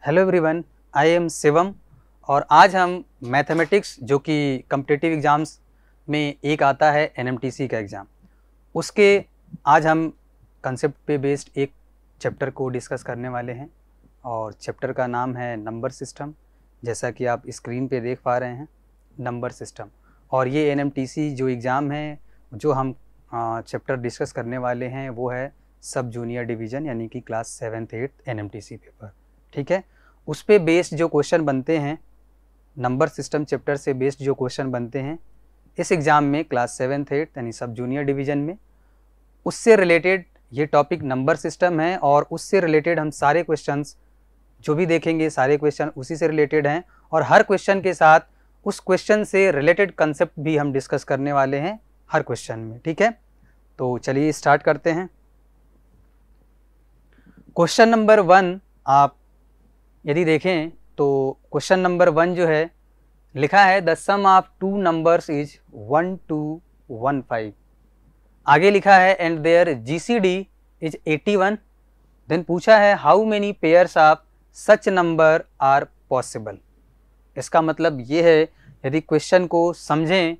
Hello everyone, I am Shivam और आज हम मैथमेटिक्स जो कि कम्पिटिटिव एग्ज़ाम्स में एक आता है एनएमटीसी का एग्ज़ाम, उसके आज हम कंसेप्ट पे बेस्ड एक चैप्टर को डिस्कस करने वाले हैं और चैप्टर का नाम है नंबर सिस्टम। जैसा कि आप स्क्रीन पे देख पा रहे हैं नंबर सिस्टम, और ये एनएमटीसी जो एग्ज़ाम है जो हम चैप्टर डिस्कस करने वाले हैं वो है सब जूनियर डिवीज़न यानी कि class 7th 8th NMTC paper. ठीक है, उस पे बेस्ड जो क्वेश्चन बनते हैं, नंबर सिस्टम चैप्टर से बेस्ड जो क्वेश्चन बनते हैं इस एग्ज़ाम में क्लास 7th 8th यानी सब जूनियर डिवीज़न में, उससे रिलेटेड ये टॉपिक नंबर सिस्टम है और उससे रिलेटेड हम सारे क्वेश्चंस जो भी देखेंगे सारे क्वेश्चन उसी से रिलेटेड हैं और हर क्वेश्चन के साथ उस क्वेश्चन से रिलेटेड कंसेप्ट भी हम डिस्कस करने वाले हैं हर क्वेश्चन में। ठीक है, तो चलिए स्टार्ट करते हैं। क्वेश्चन नंबर 1 आप यदि देखें तो क्वेश्चन नंबर 1 जो है लिखा है the sum of two numbers is 1 to 15। आगे लिखा है and their GCD is 81। Then पूछा है how many pairs of such number are possible. इसका मतलब ये है, यदि क्वेश्चन को समझें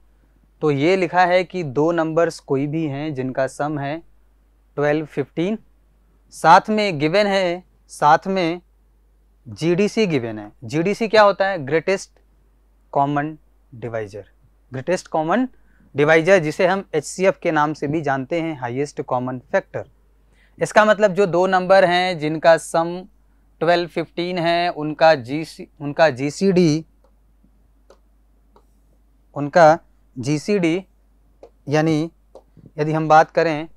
तो ये लिखा है कि दो नंबर्स कोई भी हैं जिनका सम है 12 15, साथ में गिवन है, साथ में जीडीसी गिवन है। जीडीसी क्या होता है? Greatest common divisor. Greatest common divisor जिसे हम एचसीएफ के नाम से भी जानते हैं, हाईएस्ट कॉमन फैक्टर। इसका मतलब जो दो नंबर हैं जिनका सम 12 15 है उनका जीसीडी यानी यदि हम बात करें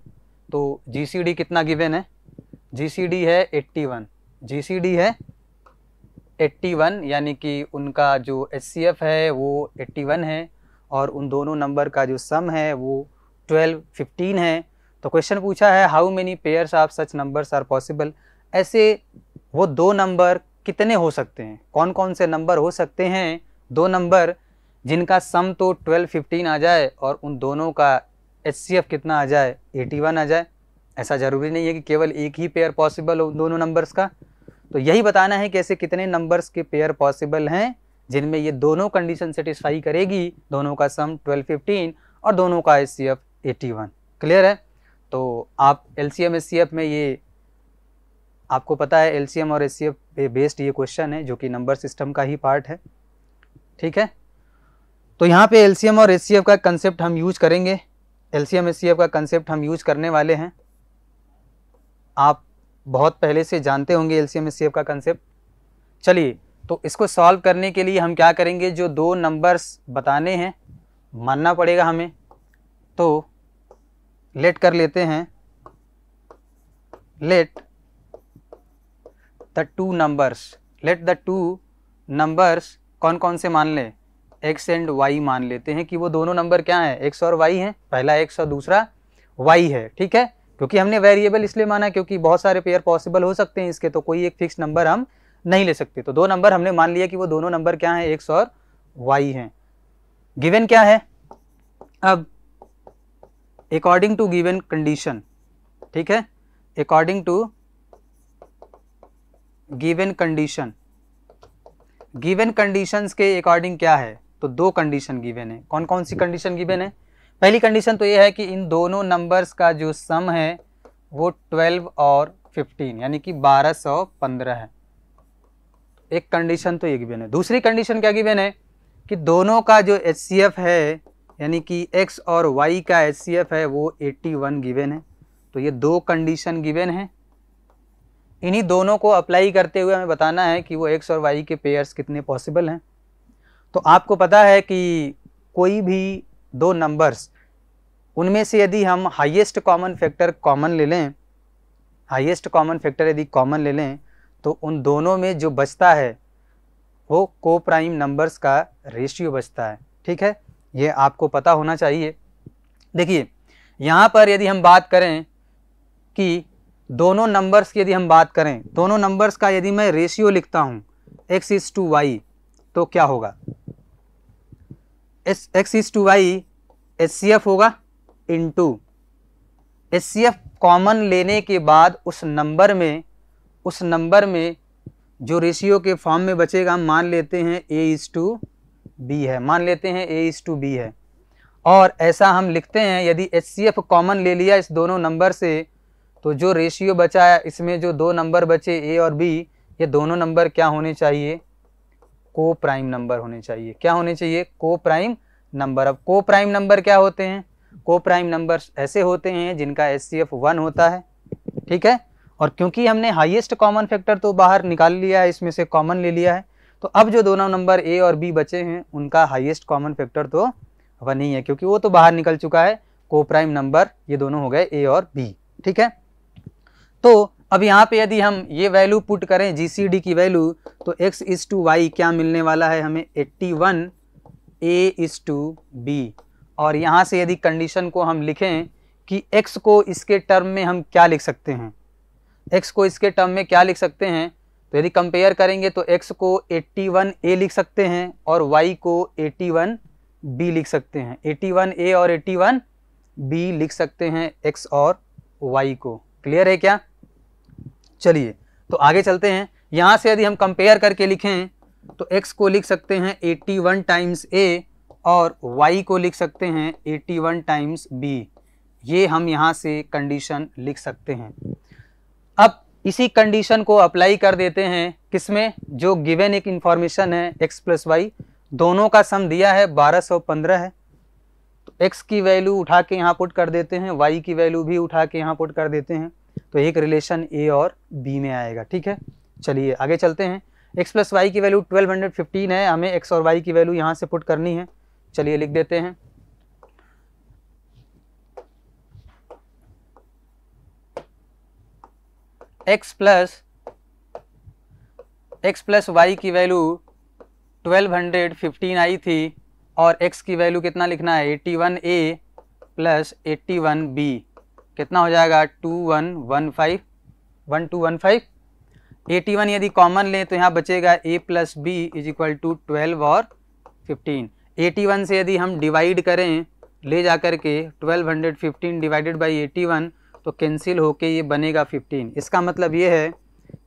तो जीसीडी कितना गिवन है? जीसीडी है 81। जीसीडी है 81 यानी कि उनका जो एचसीएफ है वो 81 है और उन दोनों नंबर का जो सम है वो 12 15 है। तो क्वेश्चन पूछा है how many pairs of such numbers are possible. ऐसे वो दो नंबर कितने हो सकते हैं, कौन कौन से नंबर हो सकते हैं, दो नंबर जिनका सम तो 12 15 आ जाए और उन दोनों का एचसीएफ कितना आ जाए? 81 आ जाए। ऐसा ज़रूरी नहीं है कि केवल एक ही पेयर पॉसिबल हो दोनों नंबर्स का। तो यही बताना है कि ऐसे कितने नंबर्स के पेयर पॉसिबल हैं जिनमें ये दोनों कंडीशन सेटिस्फाई करेगी, दोनों का सम 12 15 और दोनों का एचसीएफ 81। क्लियर है? तो आप एलसीएम एचसीएफ में ये आपको पता है एलसीएम और एचसीएफ पे बेस्ड ये क्वेश्चन है जो कि नंबर सिस्टम का ही पार्ट है। ठीक है, तो यहाँ पे एलसीएम और एचसीएफ का कंसेप्ट हम यूज करेंगे। एलसीएम एचसीएफ का कंसेप्ट हम यूज करने वाले हैं। आप बहुत पहले से जानते होंगे एलसीएम एचसीएफ का कंसेप्ट। चलिए, तो इसको सॉल्व करने के लिए हम क्या करेंगे, जो दो नंबर्स बताने हैं मानना पड़ेगा हमें। तो लेट कर लेते हैं, लेट द टू नंबर्स कौन कौन से मान लें? एक्स एंड वाई मान लेते हैं कि वो दोनों नंबर क्या हैं? एक्स और वाई हैं। पहला एक्स और दूसरा वाई है। ठीक है, क्योंकि हमने वेरिएबल इसलिए माना क्योंकि बहुत सारे पेयर पॉसिबल हो सकते हैं इसके, तो कोई एक फिक्स नंबर हम नहीं ले सकते। तो दो नंबर हमने मान लिया कि वो दोनों नंबर क्या हैं? एक्स और वाई हैं। गिवन क्या है? अब अकॉर्डिंग टू गिवन कंडीशन, ठीक है, अकॉर्डिंग टू गिवन कंडीशंस के अकॉर्डिंग क्या है? तो दो कंडीशन गिवन है। कौन कौन सी कंडीशन गिवन है? पहली कंडीशन तो ये है कि इन दोनों नंबर्स का जो सम है वो 12 और 15 यानी कि 1215 है। एक कंडीशन तो ये गिवन है। दूसरी कंडीशन क्या गिवन है कि दोनों का जो एचसीएफ है यानी कि एक्स और वाई का एचसीएफ है वो 81 गिवन है। तो ये दो कंडीशन गिवन है। इन्हीं दोनों को अप्लाई करते हुए हमें बताना है कि वो एक्स और वाई के पेयर्स कितने पॉसिबल हैं। तो आपको पता है कि कोई भी दो नंबर्स, उनमें से यदि हम हाईएस्ट कॉमन फैक्टर कॉमन ले लें, हाईएस्ट कॉमन फैक्टर यदि कॉमन ले लें तो उन दोनों में जो बचता है वो को प्राइम नंबर्स का रेशियो बचता है। ठीक है, ये आपको पता होना चाहिए। देखिए, यहाँ पर यदि हम बात करें कि दोनों नंबर्स की यदि हम बात करें, दोनों नंबर्स का यदि मैं रेशियो लिखता हूँ x:y तो क्या होगा? x:y एचसीएफ होगा इनटू एचसीएफ कॉमन लेने के बाद उस नंबर में जो रेशियो के फॉर्म में बचेगा हम मान लेते हैं A:B है, मान लेते हैं A:B है। और ऐसा हम लिखते हैं यदि HCF कॉमन ले लिया इस दोनों नंबर से तो जो रेशियो बचा है इसमें जो दो नंबर बचे A और B, ये दोनों नंबर क्या होने चाहिए, को प्राइम नंबर होने चाहिए। क्या होने चाहिए, को प्राइम नंबर। अब को प्राइम नंबर क्या होते हैं, को प्राइम नंबर ऐसे होते हैं जिनका HCF 1 होता है, ठीक है। और क्योंकि हमने हाईएस्ट कॉमन फैक्टर तो बाहर निकाल लिया है, इसमें से कॉमन ले लिया है, तो अब जो दोनों नंबर A और B बचे हैं उनका हाईएस्ट कॉमन फैक्टर तो 1 ही है, क्योंकि वो तो बाहर निकल चुका है। को प्राइम नंबर ये दोनों हो गए A और B, ठीक है। तो अब यहाँ पे यदि हम ये वैल्यू पुट करें GCD की वैल्यू, तो x:y क्या मिलने वाला है हमें, 81 A:B। और यहाँ से यदि कंडीशन को हम लिखें कि x को इसके टर्म में हम क्या लिख सकते हैं, x को इसके टर्म में क्या लिख सकते हैं, तो यदि कंपेयर करेंगे तो x को 81A लिख सकते हैं और y को 81B लिख सकते हैं। 81A और 81B लिख सकते हैं x और y को। क्लियर है क्या? चलिए तो आगे चलते हैं। यहाँ से यदि हम कंपेयर करके लिखें तो x को लिख सकते हैं 81 टाइम्स A और y को लिख सकते हैं 81 टाइम्स B। ये हम यहाँ से कंडीशन लिख सकते हैं। अब इसी कंडीशन को अप्लाई कर देते हैं किसमें, जो गिवन एक इंफॉर्मेशन है x प्लस वाई, दोनों का सम दिया है 1215 है, तो x की वैल्यू उठा के यहाँ पुट कर देते हैं, y की वैल्यू भी उठा के यहाँ पुट कर देते हैं, तो एक रिलेशन A और B में आएगा, ठीक है। चलिए आगे चलते हैं। x प्लस वाई की वैल्यू 1215 है, हमें x और y की वैल्यू यहाँ से पुट करनी है। चलिए लिख देते हैं, x प्लस वाई की वैल्यू 1215 आई थी और x की वैल्यू कितना लिखना है, 81A प्लस 81B, कितना हो जाएगा 1215। 81 यदि कॉमन लें तो यहाँ बचेगा A plus B is equal to 12 और 15। 81 से यदि हम डिवाइड करें ले जा कर के 1215 डिवाइडेड बाई 81 तो कैंसिल होके ये बनेगा 15। इसका मतलब ये है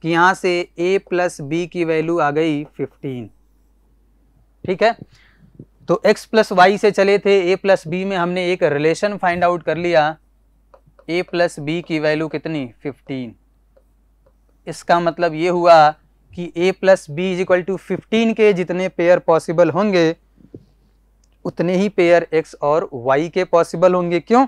कि यहाँ से A प्लस B की वैल्यू आ गई 15, ठीक है। तो x प्लस वाई से चले थे A प्लस B में हमने एक रिलेशन फाइंड आउट कर लिया, A प्लस B की वैल्यू कितनी 15। इसका मतलब ये हुआ कि A plus B is equal to 15 के जितने पेयर पॉसिबल होंगे उतने ही पेयर x और y के पॉसिबल होंगे। क्यों?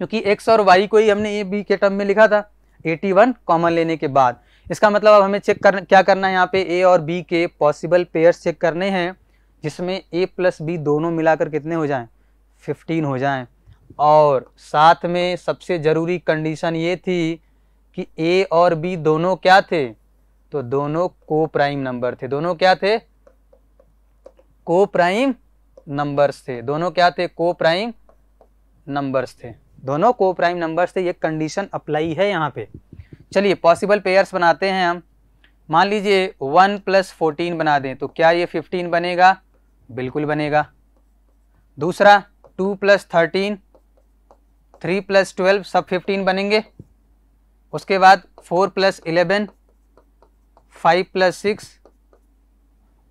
क्योंकि x और y को ही हमने A B के टर्म में लिखा था 81 कॉमन लेने के बाद। इसका मतलब अब हमें चेक करना, क्या करना है यहाँ पे A और B के पॉसिबल पेयर्स चेक करने हैं जिसमें A प्लस B दोनों मिलाकर कितने हो जाएं, 15 हो जाएं। और साथ में सबसे ज़रूरी कंडीशन ये थी कि A और B दोनों क्या थे, तो दोनों को प्राइम नंबर थे। दोनों क्या थे, को प्राइम नंबर्स थे। दोनों क्या थे, को प्राइम नंबर्स थे। दोनों को प्राइम नंबर्स थे, ये कंडीशन अप्लाई है यहाँ पे। चलिए पॉसिबल पेयर्स बनाते हैं हम। मान लीजिए 1 प्लस 14 बना दें तो क्या ये 15 बनेगा, बिल्कुल बनेगा। दूसरा 2 प्लस 13, 3 प्लस 12 सब 15 बनेंगे। उसके बाद 4 प्लस 11, 5 प्लस 6,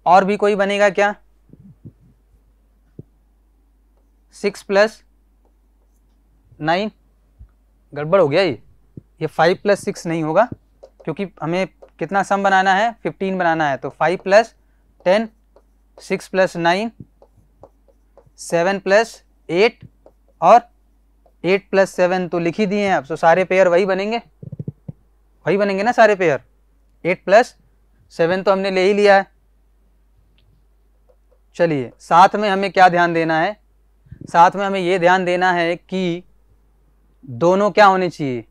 और भी कोई बनेगा क्या, 6 प्लस 9, गड़बड़ हो गया ये 5 प्लस 6 नहीं होगा क्योंकि हमें कितना सम बनाना है, 15 बनाना है। तो 5 प्लस 10, 6 प्लस 9, 7 प्लस 8 और 8 प्लस 7 तो लिख ही दिए हैं। अब तो सारे पेयर वही बनेंगे ना सारे पेयर। 8 प्लस 7 तो हमने ले ही लिया है। चलिए साथ में हमें क्या ध्यान देना है, साथ में हमें ये ध्यान देना है कि दोनों क्या होने चाहिए,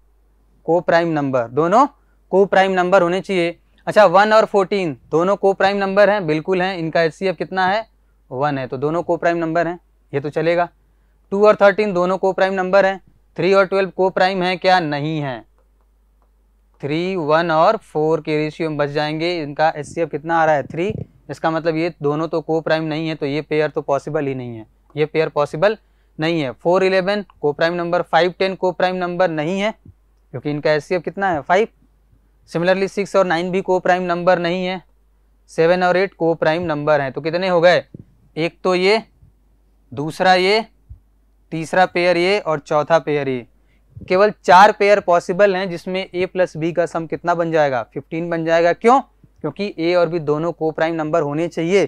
को प्राइम नंबर। दोनों को प्राइम नंबर होने चाहिए। अच्छा 1 और 14 दोनों को प्राइम नंबर हैं, बिल्कुल हैं। इनका HCF कितना है, 1 है, तो दोनों को प्राइम नंबर हैं, ये तो चलेगा। 2 और 13 दोनों को प्राइम नंबर हैं। 3 और 12 को प्राइम है क्या, नहीं है। 3, 1 और 4 के रेशियो में बच जाएंगे। इनका HCF कितना आ रहा है, 3। इसका मतलब ये दोनों तो को प्राइम नहीं है, तो ये पेयर तो पॉसिबल ही नहीं है, ये पेयर पॉसिबल नहीं है। 4, 11 को प्राइम नंबर, 5, 10 को प्राइम नंबर नहीं है क्योंकि इनका HCF कितना है 5। सिमिलरली 6 और 9 भी को प्राइम नंबर नहीं है, 7 और 8 को प्राइम नंबर हैं। तो कितने हो गए, एक तो ये, दूसरा ये, तीसरा पेयर ये और चौथा पेयर ये। केवल 4 पेयर पॉसिबल हैं जिसमें a प्लस बी का सम कितना बन जाएगा, 15 बन जाएगा। क्यों? क्योंकि a और b दोनों को प्राइम नंबर होने चाहिए।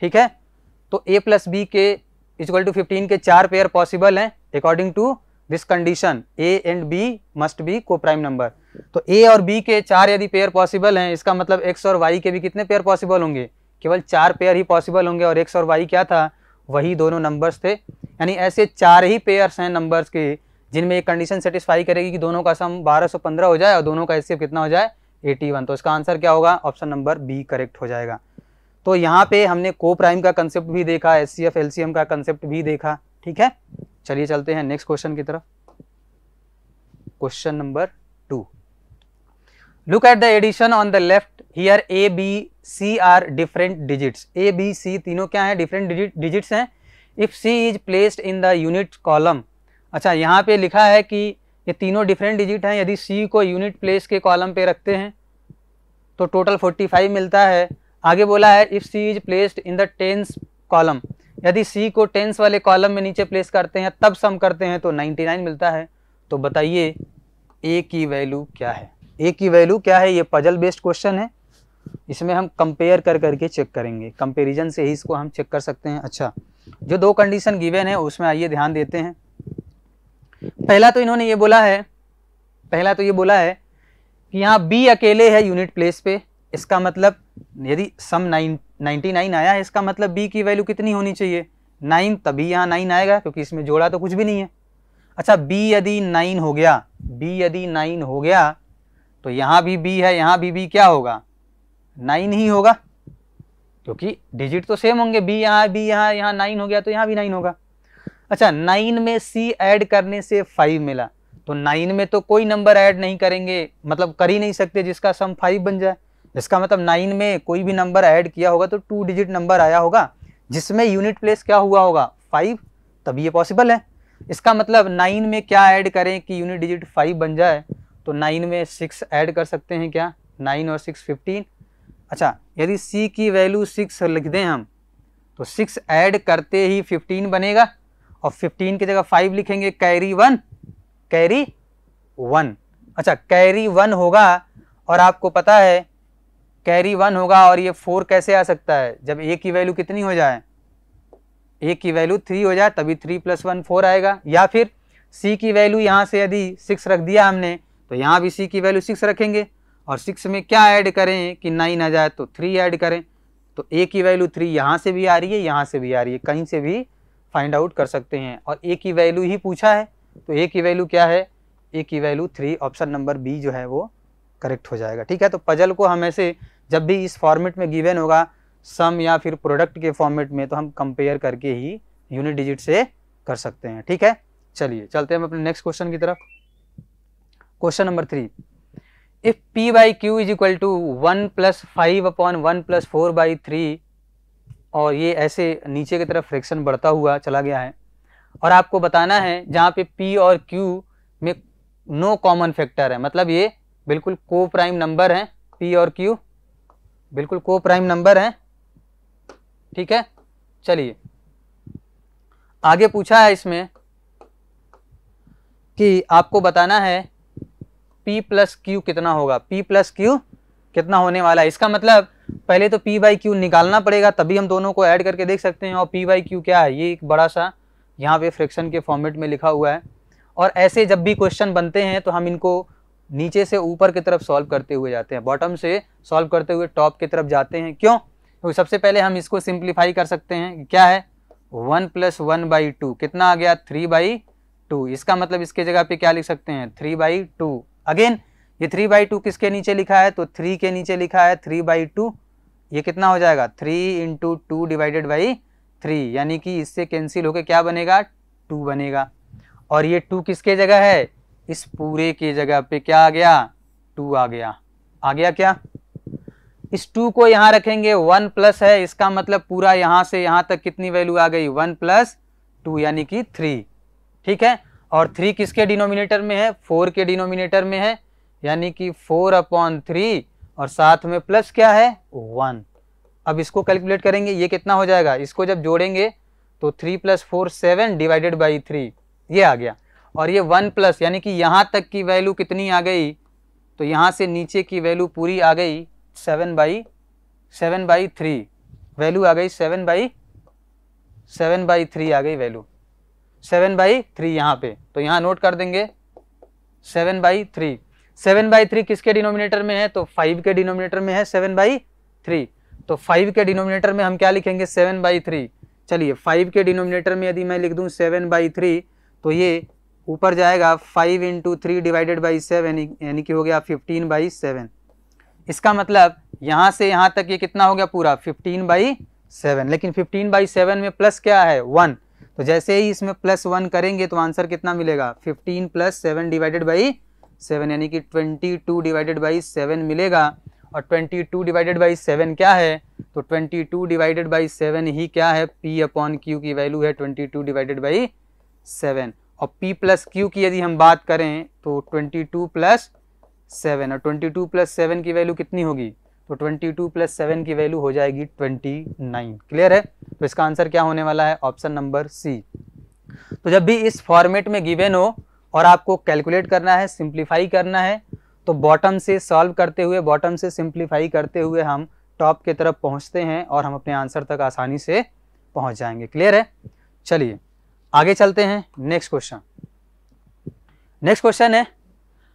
ठीक है, तो a प्लस बी के इक्वल टू 15 के 4 पेयर पॉसिबल हैं according to this condition, a and b must be coprime number. तो a और b के 4 यदि पेयर पॉसिबल हैं, इसका मतलब x और y के भी कितने पेयर पॉसिबल होंगे, केवल 4 पेयर ही पॉसिबल होंगे। और x और y क्या था, वही दोनों नंबर्स थे। यानी ऐसे 4 ही पेयर्स हैं नंबर्स के जिनमें एक कंडीशन सेटिस्फाई करेगी कि दोनों का सम 1215 हो जाए और दोनों का एचसीएफ कितना हो जाए, 81। तो इसका आंसर क्या होगा, ऑप्शन नंबर बी करेक्ट हो जाएगा। तो यहाँ पे हमने को प्राइम का कंसेप्ट भी देखा, एचसीएफ एलसीएम का कंसेप्ट भी देखा। ठीक है, चलिए चलते हैं नेक्स्ट क्वेश्चन की तरफ। Question number 2, look at the addition on the left here A B C are different digits. A B C तीनों क्या है, डिफरेंट डिजिट्स हैं। If C is placed in the unit column, अच्छा यहाँ पे लिखा है कि ये तीनों डिफरेंट डिजिट हैं, यदि सी को यूनिट प्लेस के कॉलम पे रखते हैं तो टोटल 45 मिलता है। आगे बोला है if C is placed in the tens column, यदि सी को टेंस वाले कॉलम में नीचे प्लेस करते हैं तब सम करते हैं तो 99 मिलता है। तो बताइए ए की वैल्यू क्या है, ए की वैल्यू क्या है। ये पजल बेस्ड क्वेश्चन है, इसमें हम कंपेयर कर करके चेक करेंगे, कंपेरिजन से ही इसको हम चेक कर सकते हैं। अच्छा, जो 2 कंडीशन गिवन है उसमें आइए ध्यान देते हैं। पहला तो इन्होंने ये बोला है, कि यहाँ b अकेले है यूनिट प्लेस पे, इसका मतलब यदि सम 99 आया है, इसका मतलब b की वैल्यू कितनी होनी चाहिए, 9, तभी यहाँ 9 आएगा क्योंकि इसमें जोड़ा तो कुछ भी नहीं है। अच्छा, b यदि 9 हो गया तो यहाँ भी b है, यहाँ भी b क्या होगा, 9 ही होगा क्योंकि डिजिट तो सेम होंगे। b यहाँ 9 हो गया तो यहाँ भी 9 होगा। अच्छा, 9 में c ऐड करने से 5 मिला, तो 9 में तो कोई नंबर ऐड नहीं करेंगे, मतलब कर ही नहीं सकते जिसका सम 5 बन जाए। इसका मतलब 9 में कोई भी नंबर ऐड किया होगा तो 2 डिजिट नंबर आया होगा जिसमें यूनिट प्लेस क्या हुआ होगा, 5, तभी ये पॉसिबल है। इसका मतलब 9 में क्या ऐड करें कि यूनिट डिजिट 5 बन जाए, तो 9 में 6 ऐड कर सकते हैं क्या, 9 और 6 15। अच्छा, यदि c की वैल्यू 6 लिख दें हम तो 6 ऐड करते ही 15 बनेगा और 15 की जगह 5 लिखेंगे, कैरी 1। अच्छा, कैरी 1 होगा और आपको पता है कैरी 1 होगा और ये 4 कैसे आ सकता है, जब a की वैल्यू कितनी हो जाए, a की वैल्यू 3 हो जाए तभी 3 + 1 4 आएगा। या फिर c की वैल्यू यहाँ से यदि 6 रख दिया हमने तो यहाँ भी c की वैल्यू 6 रखेंगे और 6 में क्या ऐड करें कि 9 आ जाए, तो 3 ऐड करें। तो a की वैल्यू 3 यहाँ से भी आ रही है, यहाँ से भी आ रही है, कहीं से भी फाइंड आउट कर सकते हैं। और a की वैल्यू ही पूछा है तो a की वैल्यू क्या है, a की वैल्यू 3, ऑप्शन नंबर बी जो है वो करेक्ट हो जाएगा। ठीक है, तो पजल को हम ऐसे जब भी इस फॉर्मेट में गिवन होगा सम या फिर प्रोडक्ट के फॉर्मेट में, तो हम कंपेयर करके ही यूनिट डिजिट से कर सकते हैं। ठीक है, चलिए चलते हैं हम अपने नेक्स्ट क्वेश्चन की तरफ। Question number 3, if p by Q is equal to 1 + 5/1 + 4/3, और ये ऐसे नीचे की तरफ फ्रैक्शन बढ़ता हुआ चला गया है और आपको बताना है जहाँ पे p और q में नो कॉमन फैक्टर है, मतलब ये बिल्कुल को प्राइम नंबर हैं, p और q बिल्कुल को प्राइम नंबर हैं। ठीक है, चलिए आगे पूछा है इसमें कि आपको बताना है p + q कितना होगा, p + q कितना होने वाला है। इसका मतलब पहले तो p बाई क्यू निकालना पड़ेगा तभी हम दोनों को ऐड करके देख सकते हैं। और p बाई क्यू क्या है, ये एक बड़ा सा यहाँ पे फ्रैक्शन के फॉर्मेट में लिखा हुआ है। और ऐसे जब भी क्वेश्चन बनते हैं तो हम इनको नीचे से ऊपर की तरफ सॉल्व करते हुए जाते हैं, बॉटम से सॉल्व करते हुए टॉप की तरफ जाते हैं। क्यों? तो सबसे पहले हम इसको सिंप्लीफाई कर सकते हैं, क्या है 1 + 1/2 कितना आ गया 3/2। इसका मतलब इसके जगह पे क्या लिख सकते हैं 3/2। अगेन ये 3/2 किसके नीचे लिखा है, तो 3 के नीचे लिखा है 3/2। ये कितना हो जाएगा 3 × 2 / 3, यानी कि इससे कैंसिल होकर क्या बनेगा 2 बनेगा। और ये 2 किसके जगह है, इस पूरे के जगह पे क्या आ गया 2 आ गया क्या। इस 2 को यहाँ रखेंगे, 1 प्लस है, इसका मतलब पूरा यहाँ से यहाँ तक कितनी वैल्यू आ गई 1 + 2 यानी कि 3। ठीक है, और 3 किसके डिनोमिनेटर में है 4 के डिनोमिनेटर में है, यानी कि 4/3 और साथ में प्लस क्या है 1। अब इसको कैलकुलेट करेंगे, ये कितना हो जाएगा, इसको जब जोड़ेंगे तो 3 + 4 7 डिवाइडेड बाई 3 ये आ गया। और ये 1 प्लस यानी कि यहाँ तक की वैल्यू कितनी आ गई, तो यहाँ से नीचे की वैल्यू पूरी आ गई 7/3 वैल्यू आ गई 7/3 आ गई वैल्यू 7/3 यहाँ पे। तो यहाँ नोट कर देंगे 7/3। 7/3 किसके डिनोमिनेटर में है, तो 5 के डिनोमिनेटर में है 7/3। तो 5 के डिनोमिनेटर में हम क्या लिखेंगे 7/3। चलिए 5 के डिनोमिनेटर में यदि मैं लिख दूं 7/3 तो ये ऊपर जाएगा 5 × 3 डिवाइडेड बाई 7 यानी कि हो गया 15/7। इसका मतलब यहाँ से यहाँ तक ये कितना हो गया पूरा 15/7। लेकिन 15/7 में प्लस क्या है 1, तो जैसे ही इसमें +1 करेंगे तो आंसर कितना मिलेगा 15 + 7 डिवाइडेड बाई 7 यानी कि 22 डिवाइडेड बाई 7 मिलेगा। और 22 डिवाइडेड बाई 7 क्या है, तो 22 डिवाइडेड बाई 7 ही क्या है P/Q की वैल्यू है 22 डिवाइडेड बाई 7। और P + Q की यदि हम बात करें तो 22 + 7 और 22 + 7 की वैल्यू कितनी होगी, तो 22 + 7 की वैल्यू हो जाएगी 29। क्लियर है। तो इसका आंसर क्या होने वाला है ऑप्शन नंबर सी। तो जब भी इस फॉर्मेट में गिवन हो और आपको कैलकुलेट करना है, सिंप्लीफाई करना है, तो बॉटम से सॉल्व करते हुए, बॉटम से सिंप्लीफाई करते हुए हम टॉप की तरफ पहुंचते हैं और हम अपने आंसर तक आसानी से पहुंच जाएंगे। क्लियर है। चलिए आगे चलते हैं। नेक्स्ट क्वेश्चन है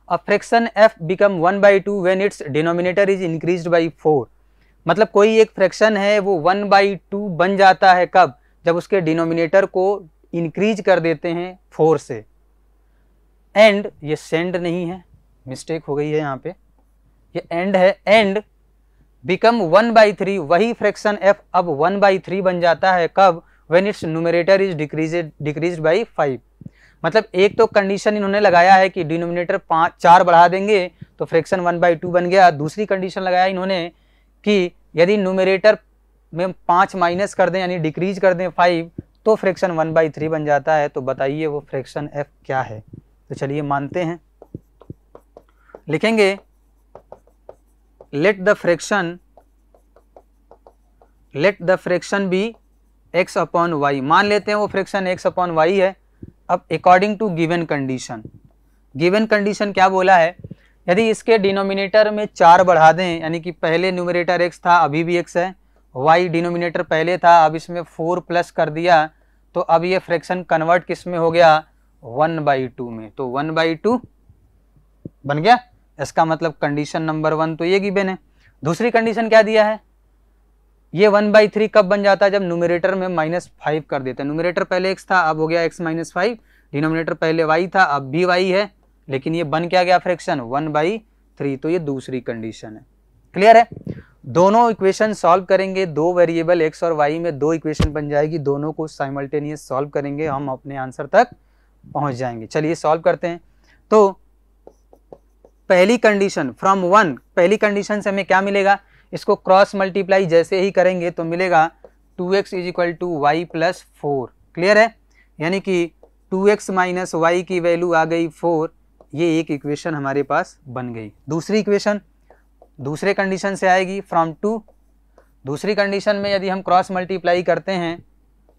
a fraction f become 1/2 when it's denominator is increased by 4। मतलब कोई एक फ्रैक्शन है वो 1/2 बन जाता है कब, जब उसके डिनोमिनेटर को इंक्रीज कर देते हैं 4 से। एंड ये सेंड नहीं है, मिस्टेक हो गई है यहाँ पे, ये एंड है। एंड बिकम 1/3 वही फ्रैक्शन f अब 1/3 बन जाता है कब, when it's numerator is decreased by 5। मतलब एक तो कंडीशन इन्होंने लगाया है कि डिनोमिनेटर 4 बढ़ा देंगे तो फ्रैक्शन 1/2 बन गया। दूसरी कंडीशन लगाया इन्होंने कि यदि न्यूमरेटर में 5 माइनस कर दें यानी डिक्रीज कर दें 5 तो फ्रैक्शन 1/3 बन जाता है। तो बताइए वो फ्रैक्शन f क्या है। तो चलिए मानते हैं, लिखेंगे let the fraction B x/y। मान लेते हैं वो फ्रैक्शन x/y है। अब अकॉर्डिंग टू गिवन कंडीशन क्या बोला है, यदि इसके डिनोमिनेटर में 4 बढ़ा दें यानी कि पहले न्यूमरेटर x था अभी भी x है, y डिनोमिनेटर पहले था अब इसमें 4 प्लस कर दिया, तो अब ये फ्रैक्शन कन्वर्ट किस में हो गया 1/2 में। तो 1/2 बन गया। इसका मतलब कंडीशन नंबर 1 तो ये गिवन है। दूसरी कंडीशन क्या दिया है, ये 1/3 कब बन जाता है, जब न्यूमरेटर में -5 कर देते हैं। न्यूमरेटर पहले x था अब हो गया x - 5, डिनोमिनेटर पहले y था अब भी y है, लेकिन ये बन क्या गया फ्रैक्शन 1/3। तो ये दूसरी कंडीशन है। क्लियर है। दोनों इक्वेशन सॉल्व करेंगे, दो वेरिएबल x और y में दो इक्वेशन बन जाएगी, दोनों को साइमल्टेनियस सॉल्व करेंगे, हम अपने आंसर तक पहुंच जाएंगे। चलिए सॉल्व करते हैं। तो पहली कंडीशन फ्रॉम 1, पहली कंडीशन से हमें क्या मिलेगा, इसको क्रॉस मल्टीप्लाई जैसे ही करेंगे तो मिलेगा 2x = y + 4। क्लियर है। यानी कि 2x - y की वैल्यू आ गई 4। ये एक इक्वेशन हमारे पास बन गई। दूसरी इक्वेशन दूसरे कंडीशन से आएगी फ्रॉम 2। दूसरी कंडीशन में यदि हम क्रॉस मल्टीप्लाई करते हैं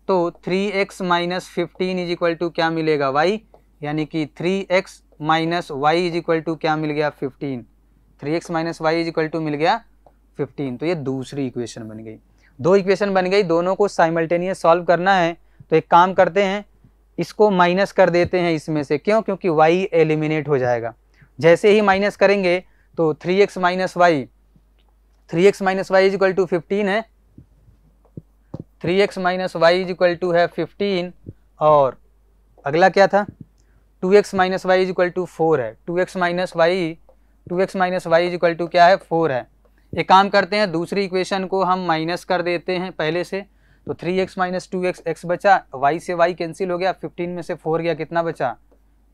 तो 3x - 15 = क्या मिलेगा y, यानी कि 3x - y = क्या मिल गया 15। 3x - y = मिल गया 15। तो ये दूसरी इक्वेशन बन गई। दो इक्वेशन बन गई, दोनों को साइमल्टेनियस सॉल्व करना है। तो एक काम करते हैं, इसको माइनस कर देते हैं इसमें से, क्यों, क्योंकि y एलिमिनेट हो जाएगा। जैसे ही माइनस करेंगे तो 3x - y = 15 है, 3x - y = है 15। और अगला क्या था 2x - y = 4 है, 2x - y = क्या है 4 है। एक काम करते हैं, दूसरी इक्वेशन को हम माइनस कर देते हैं पहले से। तो 3x - 2x x बचा, y से y कैंसिल हो गया, 15 में से 4 गया, कितना बचा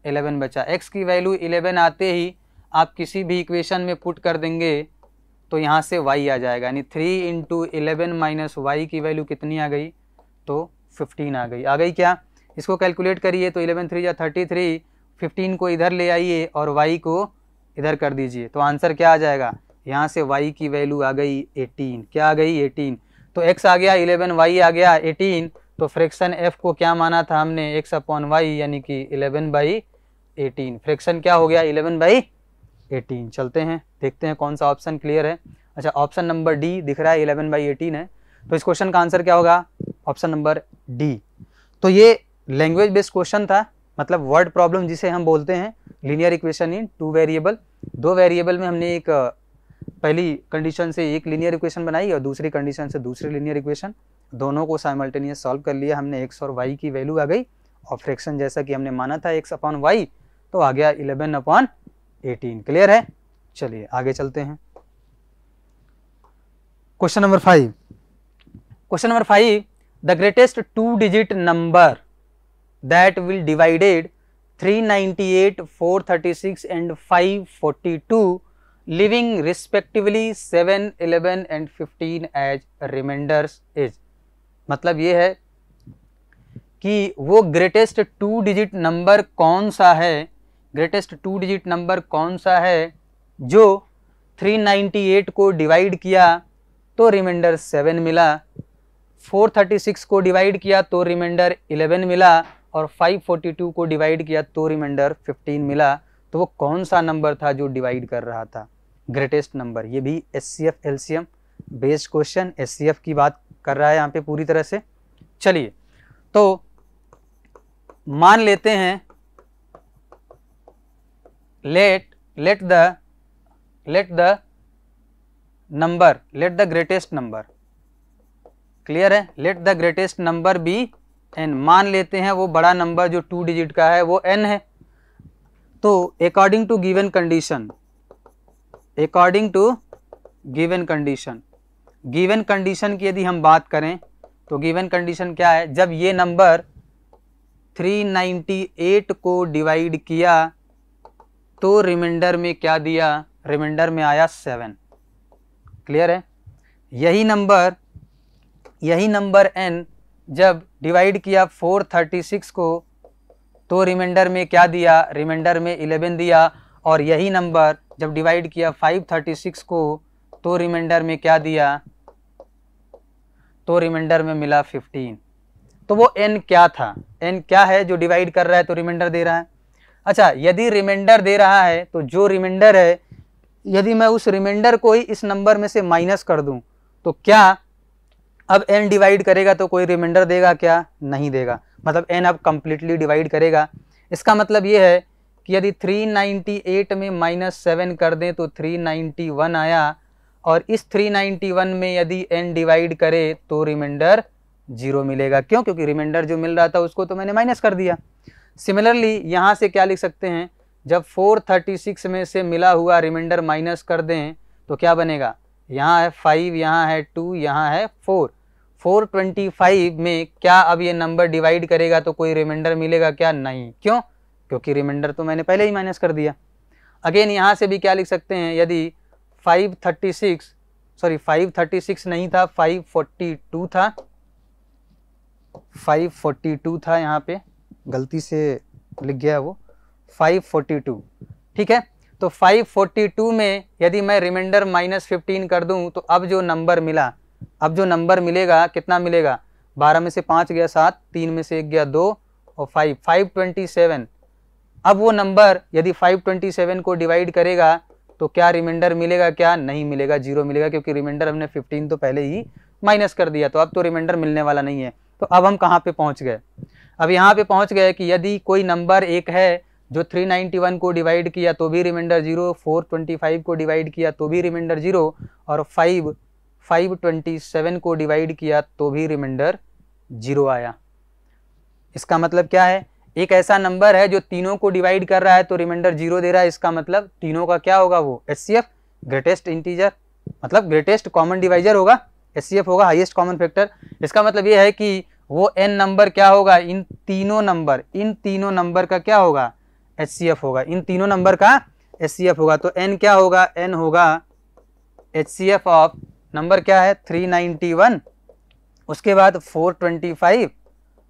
11 बचा। x की वैल्यू 11 आते ही आप किसी भी इक्वेशन में पुट कर देंगे तो यहाँ से y आ जाएगा, यानी 3 × 11 - y की वैल्यू कितनी आ गई, तो 15 आ गई क्या। इसको कैलकुलेट करिए तो 11 × 3 = 33, 15 को इधर ले आइए और y को इधर कर दीजिए, तो आंसर क्या आ जाएगा, यहाँ से y की वैल्यू आ गई 18, क्या आ गई 18, तो x आ गया 11, y आ गया 18, तो फ्रैक्शन f को क्या माना था हमने, x अपॉन वाई यानी कि 11/18, फ्रैक्शन क्या हो गया 11/18। चलते हैं देखते हैं कौन सा ऑप्शन क्लियर है। अच्छा, ऑप्शन नंबर डी दिख रहा है 11/18 है, तो इस क्वेश्चन का आंसर क्या होगा, ऑप्शन नंबर डी। तो ये लैंग्वेज बेस्ड क्वेश्चन था, मतलब वर्ड प्रॉब्लम जिसे हम बोलते हैं, linear equation in 2 variable, 2 variable में हमने एक पहली कंडीशन से एक लीनियर इक्वेशन बनाई और दूसरी कंडीशन से दूसरी लीनियर इक्वेशन, दोनों को साइमल्टेनियस सॉल्व कर लिया हमने, x और y की वैल्यू आ गई और फ्रैक्शन जैसा कि हमने माना था x अपॉन वाई, तो आ गया 11/18। क्लियर है, चलिए आगे चलते हैं। Question number 5, question number 5, the greatest 2 digit number that will divided 398, 436 and 542 leaving respectively 7, 11 and 15 as remainders is। मतलब ये है कि वो ग्रेटेस्ट 2 डिजिट नंबर कौन सा है, ग्रेटेस्ट 2 डिजिट नंबर कौन सा है जो 398 को डिवाइड किया तो रिमाइंडर 7 मिला, 436 को डिवाइड किया तो रिमाइंडर 11 मिला और 542 को डिवाइड किया तो रिमाइंडर 15 मिला। तो वो कौन सा नंबर था जो डिवाइड कर रहा था, ग्रेटेस्ट नंबर। ये भी HCF LCM based question, HCF की बात कर रहा है यहाँ पे पूरी तरह से। चलिए तो मान लेते हैं let the greatest number, clear है, let the greatest number be n, मान लेते हैं वो बड़ा नंबर जो 2 डिजिट का है वो n है। तो according to given condition, given condition की यदि हम बात करें तो गिवन कंडीशन क्या है, जब ये नंबर 398 को डिवाइड किया तो रिमाइंडर में क्या दिया, रिमाइंडर में आया 7। क्लियर है, यही नंबर n जब डिवाइड किया 436 को तो रिमाइंडर में क्या दिया, रिमाइंडर में 11 दिया, और यही नंबर जब डिवाइड किया 536 को तो रिमाइंडर में क्या दिया, तो रिमाइंडर में मिला 15। तो वो n क्या था, n क्या है जो डिवाइड कर रहा है तो रिमाइंडर दे रहा है। अच्छा, यदि रिमाइंडर दे रहा है तो जो रिमाइंडर है, यदि मैं उस रिमाइंडर को ही इस नंबर में से माइनस कर दूं तो क्या अब n डिवाइड करेगा तो कोई रिमाइंडर देगा क्या, नहीं देगा, मतलब n अब कंप्लीटली डिवाइड करेगा। इसका मतलब ये है कि यदि 398 में -7 कर दें तो 391 आया, और इस 391 में यदि n डिवाइड करे तो रिमाइंडर 0 मिलेगा। क्यों, क्योंकि रिमाइंडर जो मिल रहा था उसको तो मैंने माइनस कर दिया। सिमिलरली यहाँ से क्या लिख सकते हैं, जब 436 में से मिला हुआ रिमाइंडर माइनस कर दें तो क्या बनेगा, यहाँ है 5, यहाँ है 2, यहाँ है 4, 425 में क्या अब ये नंबर डिवाइड करेगा तो कोई रिमाइंडर मिलेगा क्या, नहीं। क्यों, क्योंकि रिमाइंडर तो मैंने पहले ही माइनस कर दिया। अगेन यहाँ से भी क्या लिख सकते हैं, यदि 536 नहीं था, 542 था, 542 था, यहाँ पे गलती से लिख गया वो 542, ठीक है। तो 542 में यदि मैं रिमाइंडर -15 कर दूं तो अब जो नंबर मिला, अब जो नंबर मिलेगा कितना मिलेगा, 12 में से 5 गया 7, 3 में से 1 गया 2 और 527। अब वो नंबर यदि 527 को डिवाइड करेगा तो क्या रिमाइंडर मिलेगा क्या, नहीं मिलेगा, 0 मिलेगा, क्योंकि रिमाइंडर हमने 15 तो पहले ही माइनस कर दिया, तो अब तो रिमाइंडर मिलने वाला नहीं है। तो अब हम कहाँ पे पहुँच गए, अब यहाँ पे पहुँच गए कि यदि कोई नंबर एक है जो 391 को डिवाइड किया तो भी रिमाइंडर 0, 425 को डिवाइड किया तो भी रिमाइंडर 0, और 527 को डिवाइड किया तो भी रिमाइंडर 0 आया। इसका मतलब क्या है, एक ऐसा नंबर है जो तीनों को डिवाइड कर रहा है तो रिमाइंडर 0 दे रहा है। इसका मतलब तीनों का क्या होगा, वो एचसीएफ, ग्रेटेस्ट इंटीजर, मतलब ग्रेटेस्ट कॉमन डिवाइजर होगा, एचसीएफ होगा, हाईएस्ट कॉमन फैक्टर। इसका मतलब ये है कि वो n नंबर क्या होगा, इन तीनों नंबर का क्या होगा, एचसीएफ होगा, इन तीनों नंबर का एचसीएफ होगा। तो n क्या होगा, n होगा एचसीएफ ऑफ नंबर क्या है 391, उसके बाद 425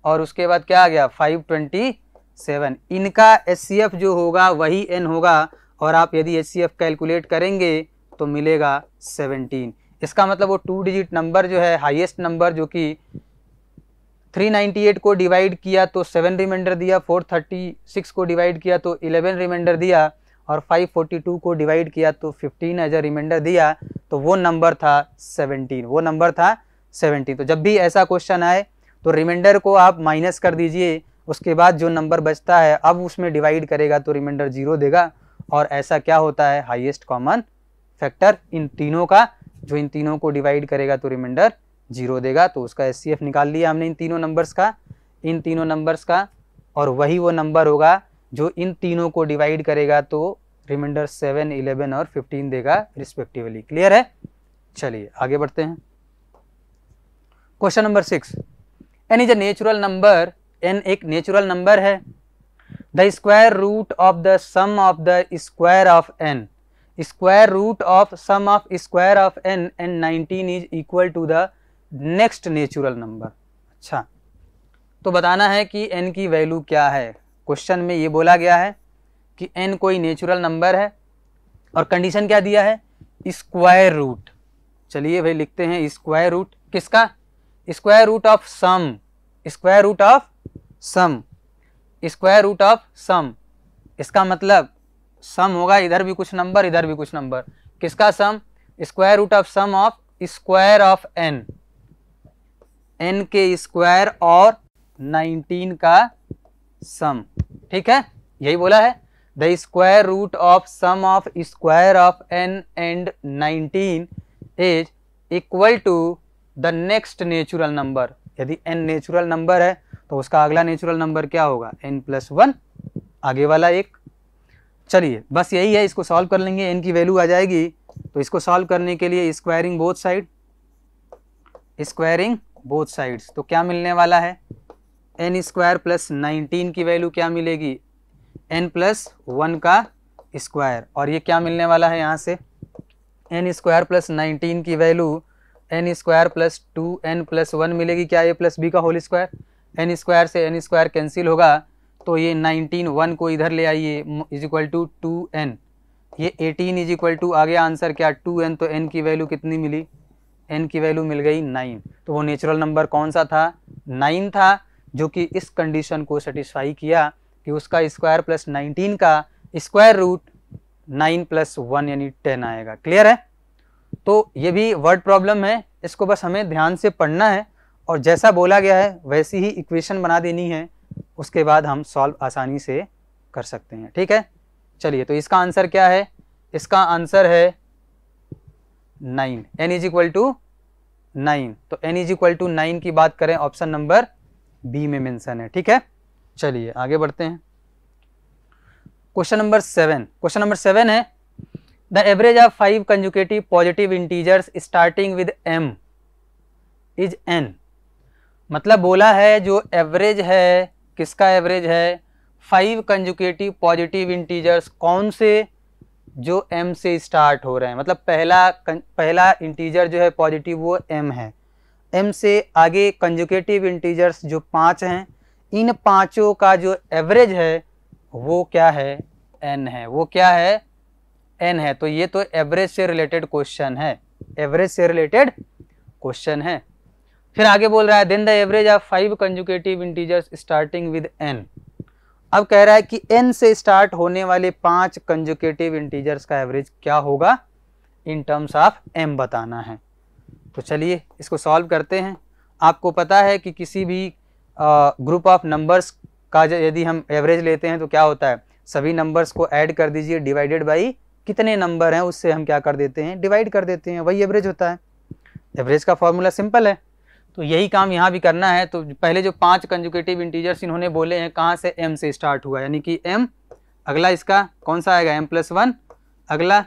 और उसके बाद क्या आ गया 527। इनका एचसीएफ जो होगा वही n होगा, और आप यदि HCF कैलकुलेट करेंगे तो मिलेगा 17। इसका मतलब वो 2 डिजिट नंबर जो है, हाईएस्ट नंबर जो कि 398 को डिवाइड किया तो 7 रिमाइंडर दिया, 436 को डिवाइड किया तो 11 रिमाइंडर दिया, और 542 को डिवाइड किया तो 15 एज अ रिमाइंडर दिया, तो वो नंबर था 17, वो नंबर था 17। तो जब भी ऐसा क्वेश्चन आए तो रिमाइंडर को आप माइनस कर दीजिए, उसके बाद जो नंबर बचता है अब उसमें डिवाइड करेगा तो रिमाइंडर 0 देगा, और ऐसा क्या होता है, हाईएस्ट कॉमन फैक्टर इन तीनों का, जो इन तीनों को डिवाइड करेगा तो रिमाइंडर 0 देगा। तो उसका HCF निकाल लिया हमने इन तीनों नंबर्स का, और वही वो नंबर होगा जो इन तीनों को डिवाइड करेगा तो रिमाइंडर 7, 11 और 15 देगा रिस्पेक्टिवली। क्लियर है? चलिए आगे बढ़ते हैं। Question number 6, n is a natural number, n एक नेचुरल नंबर है। The square root of the sum of the square of n, square root of sum of square of n and 19 is equal to the next natural number. अच्छा, तो बताना है कि n की value क्या है। Question में ये बोला गया है कि n कोई नेचुरल नंबर है और कंडीशन क्या दिया है, स्क्वायर रूट। चलिए भाई लिखते हैं स्क्वायर रूट किसका, square root of sum, square root of sum, square root of sum. इसका मतलब सम होगा, इधर भी कुछ नंबर इधर भी कुछ नंबर, किसका sum, square root of sum of square of n, n के स्क्वायर और 19 का सम। ठीक है, यही बोला है, the square root of sum of square of n and 19 is equal to the next natural number. यदि n नेचुरल नंबर है तो उसका अगला नेचुरल नंबर क्या होगा, n+1, आगे वाला एक। चलिए बस यही है, इसको सॉल्व कर लेंगे, n की वैल्यू आ जाएगी। तो इसको सॉल्व करने के लिए squaring both side, squaring both sides, तो क्या मिलने वाला है, n² + 19 की वैल्यू क्या मिलेगी, n+1 का स्क्वायर, और ये क्या मिलने वाला है यहाँ से, n² + 19 की वैल्यू n² + 2n+1 मिलेगी, क्या a + b का होल स्क्वायर, n² से n² कैंसिल होगा तो ये 19, 1 को इधर ले आइए इज इक्वल टू 2n, ये 18 इज इक्वल टू, आ गया आंसर क्या 2n, तो n की वैल्यू कितनी मिली, n की वैल्यू मिल गई 9। तो वो नेचुरल नंबर कौन सा था, 9 था, जो कि इस कंडीशन को सेटिस्फाई किया कि उसका स्क्वायर + 19 का स्क्वायर रूट 9 + 1 यानी 10 आएगा। क्लियर है? तो ये भी वर्ड प्रॉब्लम है, इसको बस हमें ध्यान से पढ़ना है और जैसा बोला गया है वैसी ही इक्वेशन बना देनी है, उसके बाद हम सॉल्व आसानी से कर सकते हैं। ठीक है, चलिए तो इसका आंसर क्या है, इसका आंसर है 9, n इज इक्वल टू 9। तो n इज इक्वल टू 9 की बात करें ऑप्शन नंबर बी में मेंशन है। ठीक है, चलिए आगे बढ़ते हैं। क्वेश्चन नंबर 7 है, the average of 5 conjugative positive integers starting with m is n। मतलब बोला है जो एवरेज है, किसका एवरेज है, 5 कंजुकेटिव पॉजिटिव इंटीजर्स, कौन से, जो m से स्टार्ट हो रहे हैं। मतलब पहला इंटीजर जो है पॉजिटिव वो m है, m से आगे कंजुकेटिव इंटीजर्स जो 5 हैं, इन पांचों का जो एवरेज है वो क्या है, n है, वो क्या है, n है। तो ये तो एवरेज से रिलेटेड क्वेश्चन है, एवरेज से रिलेटेड क्वेश्चन है। फिर आगे बोल रहा है then the average of 5 consecutive integers starting with n। अब कह रहा है कि n से स्टार्ट होने वाले 5 कंजुकेटिव इंटीजर्स का एवरेज क्या होगा, इन टर्म्स ऑफ m बताना है। तो चलिए इसको सॉल्व करते हैं। आपको पता है कि किसी भी ग्रुप ऑफ नंबर्स का यदि हम एवरेज लेते हैं तो क्या होता है, सभी नंबर्स को ऐड कर दीजिए, डिवाइडेड बाई कितने नंबर हैं उससे हम क्या कर देते हैं, डिवाइड कर देते हैं, वही एवरेज होता है। एवरेज का फॉर्मूला सिंपल है, तो यही काम यहाँ भी करना है। तो पहले जो 5 कंजुकेटिव इंटीजर्स इन्होंने बोले हैं कहाँ से, m से स्टार्ट हुआ, यानी कि m, अगला इसका कौन सा आएगा, m+1, अगला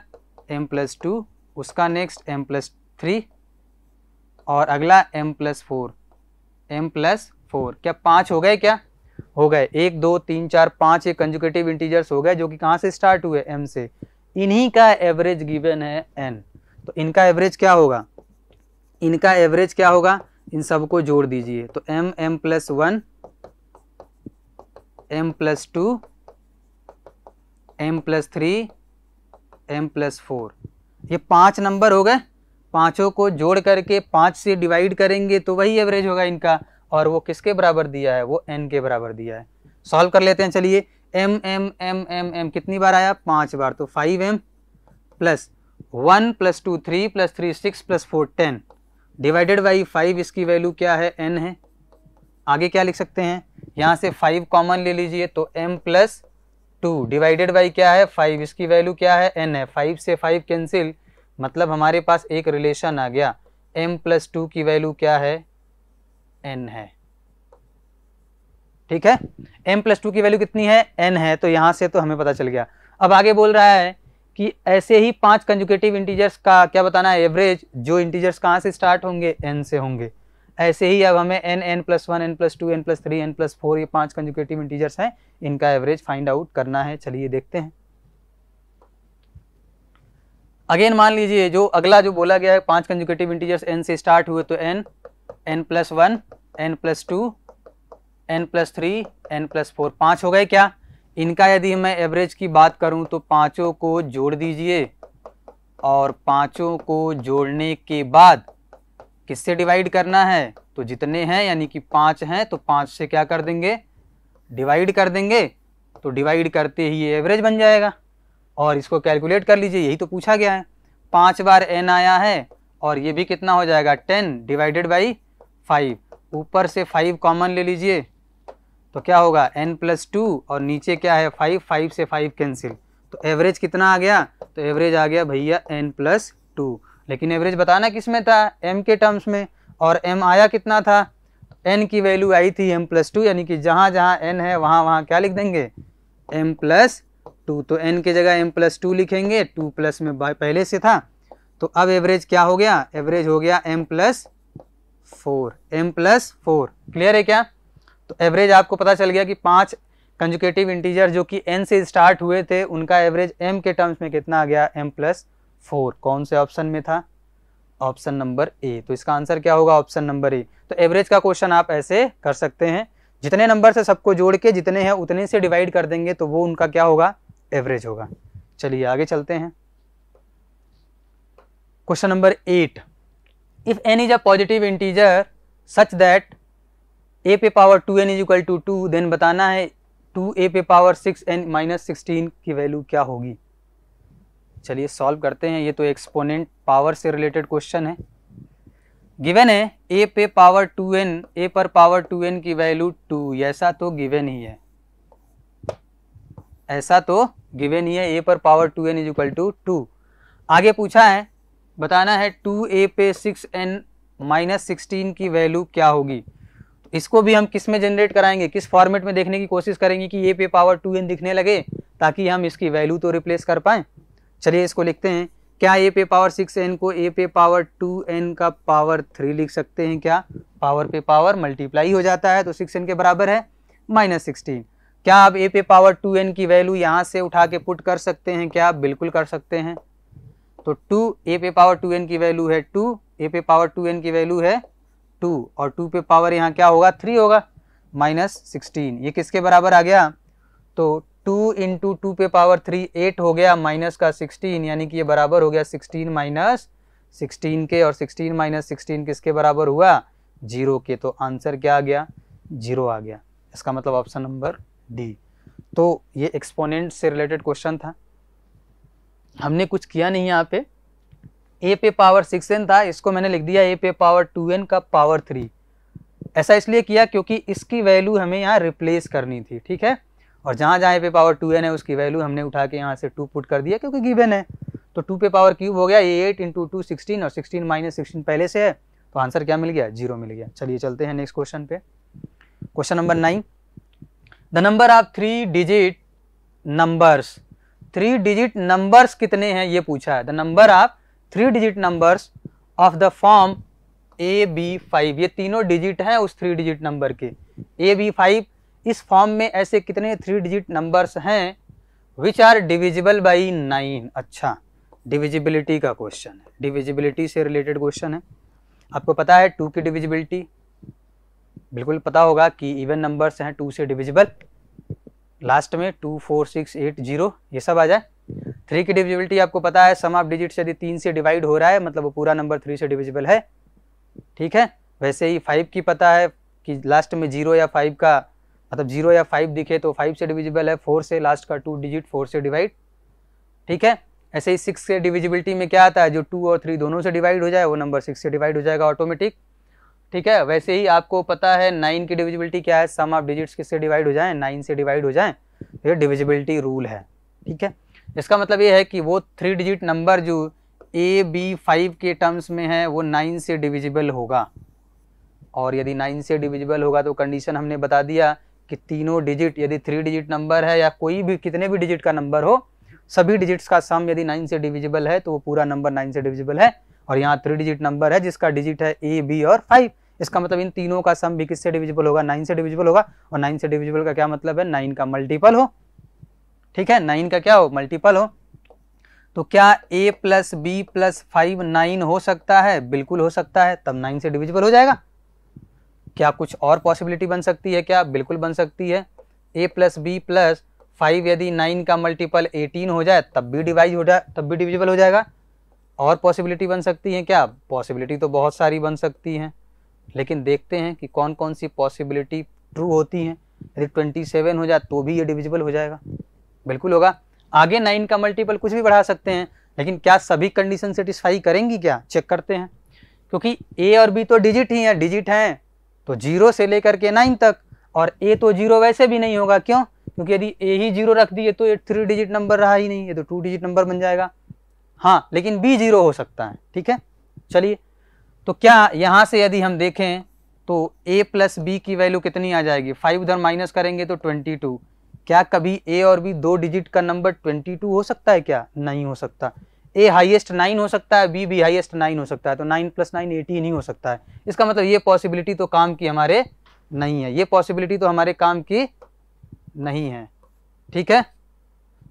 m+2, उसका नेक्स्ट m+3 और अगला m+4, m+4। क्या 5 हो गए, क्या हो गए, 1 2 3 4 5 ये कंजुकेटिव इंटीजर्स हो गए जो कि कहाँ से स्टार्ट हुए, m से। इन्हीं का एवरेज गिवन है n। तो इनका एवरेज क्या होगा, इनका एवरेज क्या होगा, इन सबको जोड़ दीजिए। तो m+1, m+2, m+3 m+4। ये 5 नंबर हो गए, पाँचों को जोड़ करके 5 से डिवाइड करेंगे तो वही एवरेज होगा इनका, और वो किसके बराबर दिया है, वो n के बराबर दिया है। सॉल्व कर लेते हैं, चलिए m m m m m कितनी बार आया, 5 बार, तो 5m प्लस 1 + 2 3 + 3 6 + 4 10 डिवाइडेड बाई 5, इसकी वैल्यू क्या है, n है। आगे क्या लिख सकते हैं, यहाँ से 5 कॉमन ले लीजिए तो m+2 डिवाइडेड बाई क्या है 5, इसकी वैल्यू क्या है, n है। 5 से 5 कैंसिल, मतलब हमारे पास एक रिलेशन आ गया, m+2 की वैल्यू क्या है, n है। ठीक है, m+2 की वैल्यू कितनी है, n है, तो यहां से तो हमें पता चल गया। अब आगे बोल रहा है कि ऐसे ही 5 कंजुगेटिव इंटीजर्स का क्या बताना है, एवरेज, जो इंटीजर्स कहां से स्टार्ट होंगे, n से होंगे। ऐसे ही अब हमें n, n+1, n+2, n+3, n+4 ये 5 कंजुगेटिव इंटीजर्स हैं, इनका एवरेज फाइंड आउट करना है। चलिए देखते हैं। अगेन मान लीजिए जो अगला जो बोला गया है, 5 कंजुगेटिव इंटीजर्स n से स्टार्ट हुए, तो n, n+1, n+2, n+3, n+4 5 हो गए क्या। इनका यदि मैं एवरेज की बात करूं तो पांचों को जोड़ दीजिए, और पांचों को जोड़ने के बाद किससे डिवाइड करना है, तो जितने हैं यानी कि 5 हैं तो 5 से क्या कर देंगे, डिवाइड कर देंगे, तो डिवाइड करते ही ये एवरेज बन जाएगा। और इसको कैलकुलेट कर लीजिए, यही तो पूछा गया है। 5 बार n आया है, और ये भी कितना हो जाएगा, 10 डिवाइडेड बाई 5, ऊपर से 5 कॉमन ले लीजिए तो क्या होगा, n+2, और नीचे क्या है 5, 5 से 5 कैंसिल, तो एवरेज कितना आ गया, तो एवरेज आ गया भैया n+2। लेकिन एवरेज बताना किस में था, m के टर्म्स में, और m आया कितना था, n की वैल्यू आई थी m+2, यानी कि जहाँ जहाँ n है वहाँ वहाँ क्या लिख देंगे, m+2, तो n की जगह m+2 लिखेंगे, 2 प्लस में पहले से था, तो अब एवरेज क्या हो गया, एवरेज हो गया m+4, m+4। क्लियर है क्या। तो एवरेज आपको पता चल गया कि 5 कंजुगेटिव इंटीजर जो कि n से स्टार्ट हुए थे, उनका एवरेज m के टर्म्स में कितना आ गया, m+4। कौन से ऑप्शन में था, ऑप्शन नंबर ए। तो इसका आंसर क्या होगा, ऑप्शन नंबर ए। तो एवरेज का क्वेश्चन आप ऐसे कर सकते हैं, जितने नंबर से सबको जोड़ के जितने हैं उतने से डिवाइड कर देंगे तो वो उनका क्या होगा, एवरेज होगा। चलिए आगे चलते हैं। Question number 8, if n is a positive integer such that a पे power 2n is equal to 2, then बताना है 2a पे पावर 6n माइनस 16 की वैल्यू क्या होगी। चलिए सॉल्व करते हैं। ये तो एक्सपोनेंट पावर से रिलेटेड क्वेश्चन है। गिवन है a पे पावर 2n, a पर पावर 2n की वैल्यू 2, ऐसा तो गिवन ही है, ऐसा तो गिवन ही है, a पर power 2n is equal to 2। आगे पूछा है, बताना है 2a पे 6n माइनस 16 की वैल्यू क्या होगी। इसको भी हम किस में जनरेट कराएंगे, किस फॉर्मेट में देखने की कोशिश करेंगे कि a पे पावर 2n दिखने लगे, ताकि हम इसकी वैल्यू तो रिप्लेस कर पाएं। चलिए इसको लिखते हैं, क्या a पे पावर 6n को a पे पावर 2n का पावर 3 लिख सकते हैं क्या, पावर पे पावर मल्टीप्लाई हो जाता है तो 6n के बराबर है माइनस 16। क्या आप a पे पावर 2n की वैल्यू यहाँ से उठा के पुट कर सकते हैं क्या, बिल्कुल कर सकते हैं। तो 2 a पे पावर 2n की वैल्यू है 2, a पे पावर 2n की वैल्यू है 2, और 2 पे पावर यहाँ क्या होगा 3 होगा, माइनस 16, ये किसके बराबर आ गया, तो 2 इंटू 2 पे पावर 3 8 हो गया, माइनस का 16, यानी कि ये बराबर हो गया 16 माइनस 16 के, और 16 माइनस 16 किसके बराबर हुआ, 0 के। तो आंसर क्या आ गया, 0 आ गया। इसका मतलब ऑप्शन नंबर डी। तो ये एक्सपोनेंट से रिलेटेड क्वेश्चन था, हमने कुछ किया नहीं यहाँ पे। a पे पावर 6n था, इसको मैंने लिख दिया a पे पावर 2n का पावर 3। ऐसा इसलिए किया क्योंकि इसकी वैल्यू हमें यहाँ रिप्लेस करनी थी, ठीक है। और जहाँ जहाँ a पे पावर 2n है उसकी वैल्यू हमने उठा के यहाँ से 2 पुट कर दिया क्योंकि गिवन है। तो 2 पे पावर क्यूब हो गया, 8 इंटू 2 16, और 16 माइनस 16 पहले से है, तो आंसर क्या मिल गया, 0 मिल गया। चलिए चलते हैं नेक्स्ट क्वेश्चन पे। Question number 9, the number of 3 digit numbers, 3 digit numbers कितने हैं ये पूछा है। The number of 3 digit numbers of the form AB5, ये तीनों डिजिट हैं उस 3 डिजिट नंबर के। AB5 इस फॉर्म में ऐसे कितने 3 डिजिट नंबर्स हैं विच आर डिविजिबल बाई 9। अच्छा, डिविजिबिलिटी का क्वेश्चन है, डिविजिबिलिटी से रिलेटेड क्वेश्चन है। आपको पता है 2 की डिविजिबिलिटी, बिल्कुल पता होगा कि इवन नंबर्स हैं 2 से डिविजिबल, लास्ट में 2 4 6 8 0 ये सब आ जाए। 3 की डिविजिबिलिटी आपको पता है, सम ऑफ डिजिट्स यदि 3 से डिवाइड हो रहा है मतलब वो पूरा नंबर 3 से डिविजिबल है। ठीक है, वैसे ही 5 की पता है कि लास्ट में 0 या 5 का मतलब 0 या 5 दिखे तो 5 से डिविजिबल है, 4 से लास्ट का 2 डिजिट 4 से डिवाइड। ठीक है, ऐसे ही 6 के डिविजिबिलिटी में क्या आता है, जो 2 और 3 दोनों से डिवाइड हो जाए वो नंबर 6 से डिवाइड हो जाएगा ऑटोमेटिक। ठीक है, वैसे ही आपको पता है 9 की डिविजिबिलिटी क्या है, सम ऑफ डिजिट्स किससे डिवाइड हो जाए, 9 से डिवाइड हो जाए, ये डिविजिबिलिटी रूल है। ठीक है, इसका मतलब ये है कि वो 3 डिजिट नंबर जो ए बी 5 के टर्म्स में है वो 9 से डिविजिबल होगा, और यदि 9 से डिविजिबल होगा तो कंडीशन हमने बता दिया कि तीनों डिजिट यदि 3 डिजिट नंबर है या कोई भी कितने भी डिजिट का नंबर हो, सभी डिजिट्स का सम यदि 9 से डिविजिबल है तो वो पूरा नंबर 9 से डिविजिबल है। और यहाँ 3 डिजिट नंबर है जिसका डिजिट है ए बी और 5, इसका मतलब इन तीनों का सम भी किससे डिविजिबल होगा, 9 से डिविजिबल होगा। और 9 से डिविजिबल का क्या मतलब है, 9 का मल्टीपल हो। ठीक है, 9 का क्या हो, मल्टीपल हो। तो क्या a प्लस बी प्लस 5 9 हो सकता है, बिल्कुल हो सकता है, तब 9 से डिविजिबल हो जाएगा। क्या कुछ और पॉसिबिलिटी बन सकती है क्या, बिल्कुल बन सकती है। a प्लस बी प्लस 5 यदि 9 का मल्टीपल 18 हो जाए तब भी डिवाइड हो जाए, तब भी डिविजिबल हो जाएगा। और पॉसिबिलिटी बन सकती है क्या, पॉसिबिलिटी तो बहुत सारी बन सकती हैं, लेकिन देखते हैं कि कौन कौन सी पॉसिबिलिटी ट्रू होती हैं। यदि 27 हो जाए तो भी ये डिविजिबल हो जाएगा, बिल्कुल होगा। आगे 9 का मल्टीपल कुछ भी बढ़ा सकते हैं, लेकिन क्या सभी कंडीशन सेटिस्फाई करेंगी क्या, चेक करते हैं। क्योंकि a और b तो डिजिट ही हैं, डिजिट हैं तो 0 से लेकर के 9 तक, और a तो 0 वैसे भी नहीं होगा, क्यों, क्योंकि यदि a ही 0 रख दिए तो ये 3 डिजिट नंबर रहा ही नहीं, ये तो 2 डिजिट नंबर बन जाएगा। हाँ, लेकिन b 0 हो सकता है। ठीक है, चलिए, तो क्या यहाँ से यदि हम देखें तो a प्लस बी की वैल्यू कितनी आ जाएगी, 5 उधर माइनस करेंगे तो 22। क्या कभी a और b 2 डिजिट का नंबर 22 हो सकता है क्या, नहीं हो सकता। a हाईएस्ट 9 हो सकता है, b भी हाईएस्ट 9 हो सकता है, तो 9 + 9 18 ही हो सकता है। इसका मतलब ये पॉसिबिलिटी तो काम की हमारे नहीं है, ये पॉसिबिलिटी तो हमारे काम की नहीं है। ठीक है,